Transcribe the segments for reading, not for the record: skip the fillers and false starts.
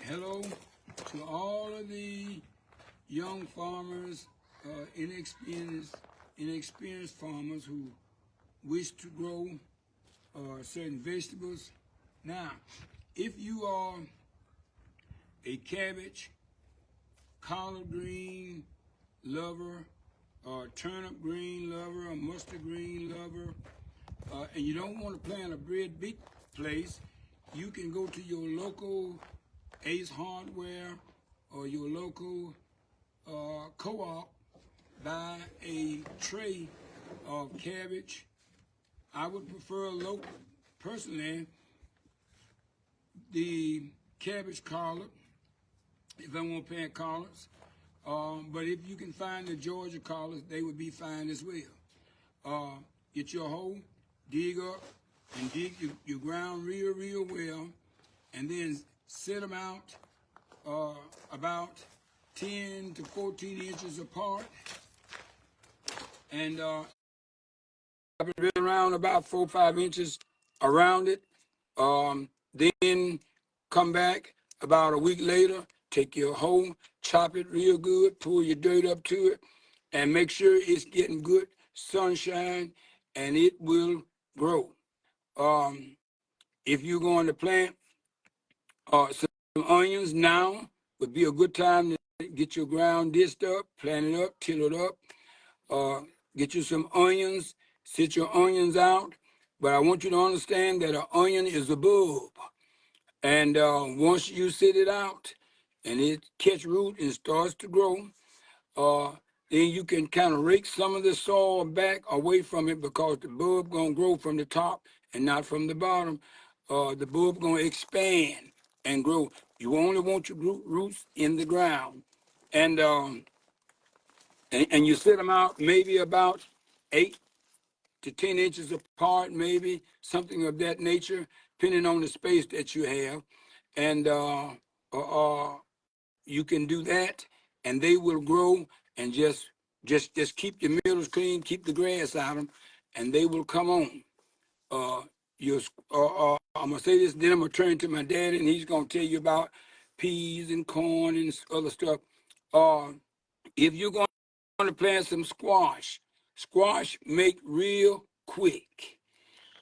Hello to all of the young farmers, inexperienced farmers who wish to grow certain vegetables. Now, if you are a cabbage, collard green lover, or turnip green lover, or mustard green lover, and you don't want to plant a big place, you can go to your local Ace Hardware or your local co-op, buy a tray of cabbage. I would prefer personally, the cabbage collard, if I want to plant collards. But if you can find the Georgia collards, they would be fine as well. Get your hoe, dig up, and dig your ground real well, and then set them out about 10 to 14 inches apart, and I've been around about 4 or 5 inches around it. Then come back about a week later, take your hoe, chop it real good, pull your dirt up to it, and make sure it's getting good sunshine, and it will grow. If you're going to plant some onions, now would be a good time to get your ground dished up, plant it up, till it up. Get you some onions, sit your onions out. But I want you to understand that an onion is a bulb. And once you sit it out and it catch root and starts to grow, then you can kind of rake some of the soil back away from it, because the bulb gonna grow from the top and not from the bottom. The bulb gonna expand and grow. You only want your roots in the ground, and you set them out maybe about 8 to 10 inches apart, maybe something of that nature, depending on the space that you have, and you can do that, and they will grow. And just keep your middles clean, keep the grass out of them, and they will come on. I'm gonna say this, then I'm gonna turn to my daddy, and he's gonna tell you about peas and corn and other stuff. If you're going to plant some squash make real quick.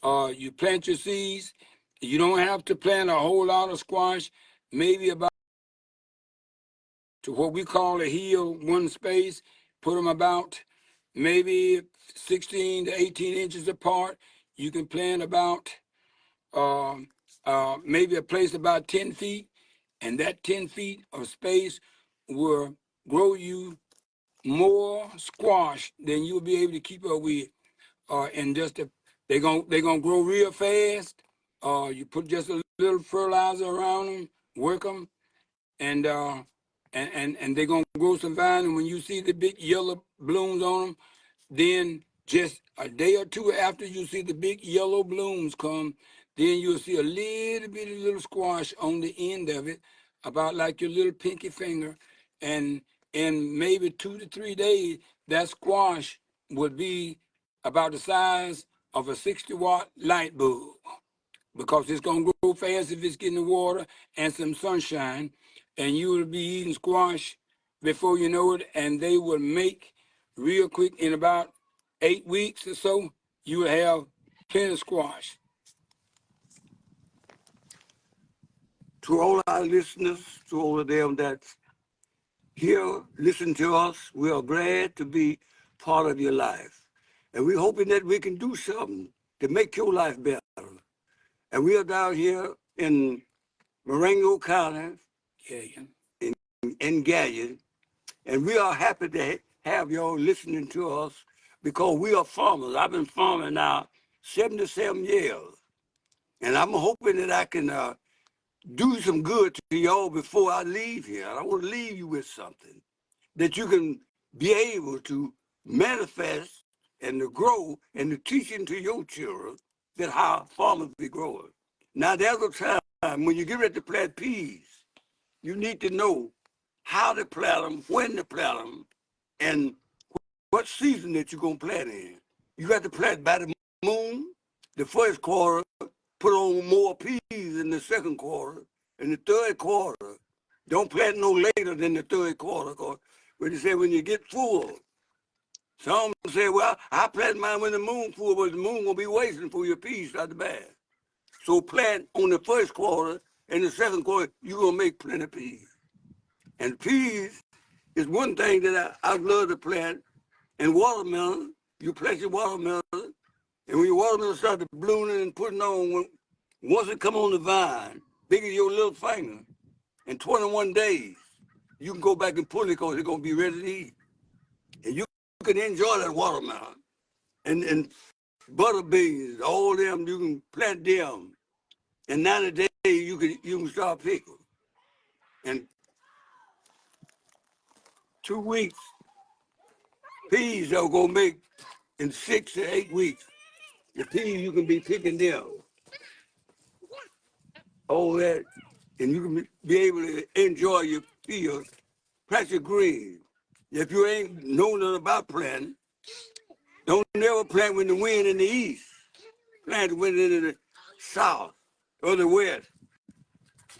You plant your seeds. You don't have to plant a whole lot of squash, maybe about to what we call a hill, one space. Put them about maybe 16 to 18 inches apart. You can plant about maybe a place about 10 feet, and that 10 feet of space will grow you more squash than you'll be able to keep up with. And they're gonna grow real fast. You put just a little fertilizer around them, work them, and they're gonna grow some vine. And when you see the big yellow blooms on them, then just a day or two after you see the big yellow blooms come, then you'll see a little squash on the end of it, about like your little pinky finger, and in maybe 2 to 3 days, that squash would be about the size of a 60-watt light bulb, because it's going to grow fast if it's getting the water and some sunshine, and you will be eating squash before you know it, and they will make real quick. In about 8 weeks or so, you will have plenty of squash. To all our listeners, to all of them that's here, listen to us, we are glad to be part of your life. And we're hoping that we can do something to make your life better. And we are down here in Marengo County, in Gallion, and we are happy to have y'all listening to us, because we are farmers. I've been farming now 77 years, and I'm hoping that I can do some good to y'all before I leave here. I want to leave you with something that you can be able to manifest and to grow and to teach into your children, that how farmers be growing. Now, there's a time when you get ready to plant peas, you need to know how to plant them, when to plant them, and what season that you're going to plant in. You got to plant by the moon, the first quarter, put on more peas in the second quarter. In the third quarter, don't plant no later than the third quarter. Cause when you say when you get full, some say, well, I plant mine when the moon full, but the moon gonna be wasting for your peas start to bad. So plant on the first quarter and the second quarter, you're gonna make plenty of peas. And peas is one thing that I love to plant. And watermelon, you plant your watermelon, and when your watermelon start to blooming and putting on, once it come on the vine, big as your little finger, in 21 days, you can go back and pull it because it's gonna be ready to eat. And you can enjoy that watermelon. And butter beans, all them, you can plant them. In 90 days, you can start picking. In 2 weeks, peas are gonna make in 6 to 8 weeks. The peas, you can be picking them. All that, and you can be able to enjoy your field, plant your greens. If you ain't know nothing about planting, don't never plant when the wind in the east. Plant when it's in the south or the west.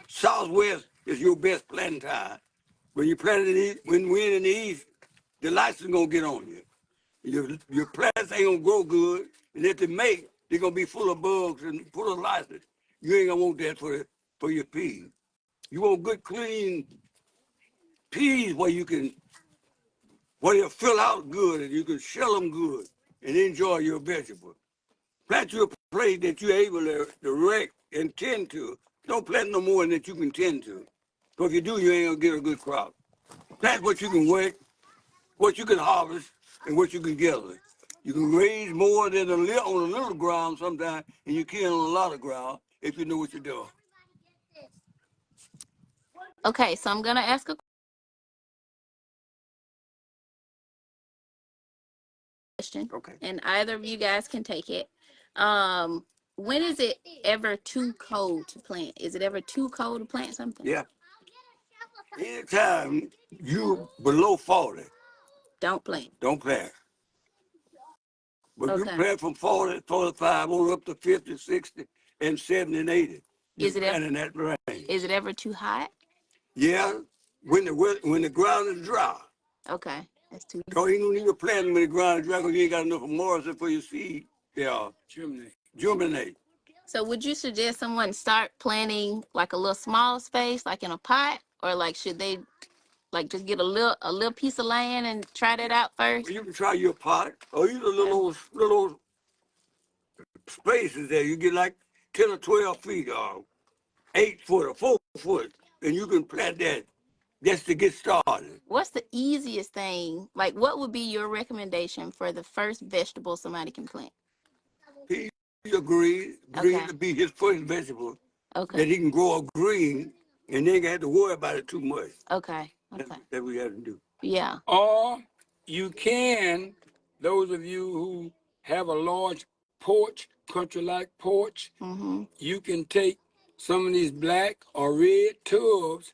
Southwest is your best planting time. When you plant in the east, when the wind in the east, the lights is gonna get on you. Your plants ain't gonna grow good, and if they make, they're gonna be full of bugs and full of lice. You ain't gonna want that for your peas. You want good, clean peas where they'll fill out good and you can shell them good and enjoy your vegetables. Plant you a place that you're able to direct and tend to. Don't plant no more than that you can tend to. Because if you do, you ain't gonna get a good crop. Plant what you can work, what you can harvest, and what you can gather. You can raise more than on a little ground sometimes, and you can on a lot of ground if you know what you're doing. Okay, so I'm gonna ask a question, Okay. and either of you guys can take it. When is it ever too cold to plant? Is it ever too cold to plant something? Yeah. Anytime you below 40, Don't plant. don't plant. But you Okay. plant from 40, 45, on up to 50, 60, and 70 and 80. You Is it plant ever, in that range. is it ever too hot? Yeah, when the ground is dry. Okay, that's too. So you don't need to plant them when the ground is dry because you ain't got enough moisture for your seed. Yeah, germinate. So would you suggest someone start planting like a little small space, like in a pot, or like should they like just get a little piece of land and try that out first? Well, you can try your pot or use a Okay. little spaces there. You get like 10 or 12 feet or 8 foot or 4 foot, and you can plant that just to get started. What's the easiest thing? Like, what would be your recommendation for the first vegetable somebody can plant? He agreed Okay. to be his first vegetable that Okay. he can grow a green and they ain't have to worry about it too much. Okay. Okay. That we have to do. Yeah. Or you can, those of you who have a large porch, country-like porch, Mm-hmm. you can take some of these black or red tubs,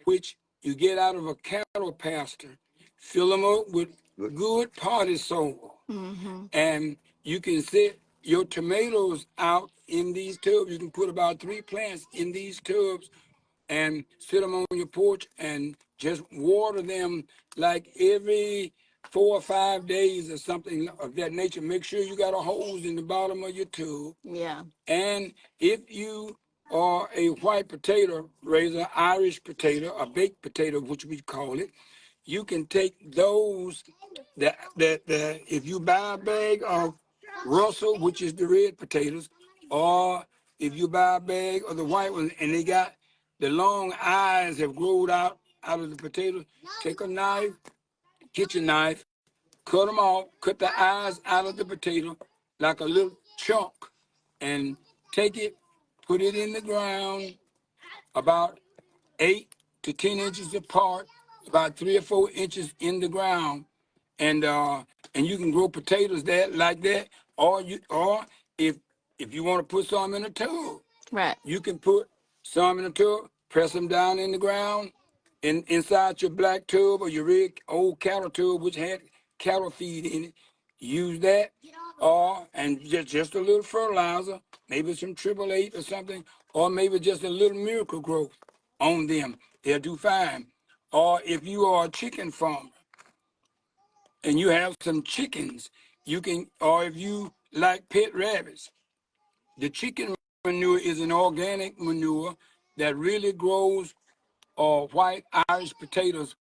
which you get out of a cattle pasture, fill them up with good potted soil, Mm-hmm. and you can set your tomatoes out in these tubs. You can put about 3 plants in these tubs and sit them on your porch and just water them like every 4 or 5 days or something of that nature. Make sure you got a hose in the bottom of your tube. Yeah. And if you are a white potato raiser, Irish potato, a baked potato, which we call it, you can take those that if you buy a bag of Russell, which is the red potatoes, or if you buy a bag of the white ones and they got the long eyes have grown out of the potato, take a knife, kitchen knife, cut them off, cut the eyes out of the potato like a little chunk, and take it, put it in the ground about 8 to 10 inches apart, about 3 or 4 inches in the ground, and you can grow potatoes that like that, or if you want to put some in a tub, Right. you can put some in a tub, press them down in the ground, inside your black tub or your red old cattle tub, which had cattle feed in it. Use that, or and just a little fertilizer, maybe some triple eight or something, or maybe just a little miracle growth on them. They'll do fine. Or if you are a chicken farmer and you have some chickens, you can, or if you like pet rabbits, the chicken manure is an organic manure that really grows white Irish potatoes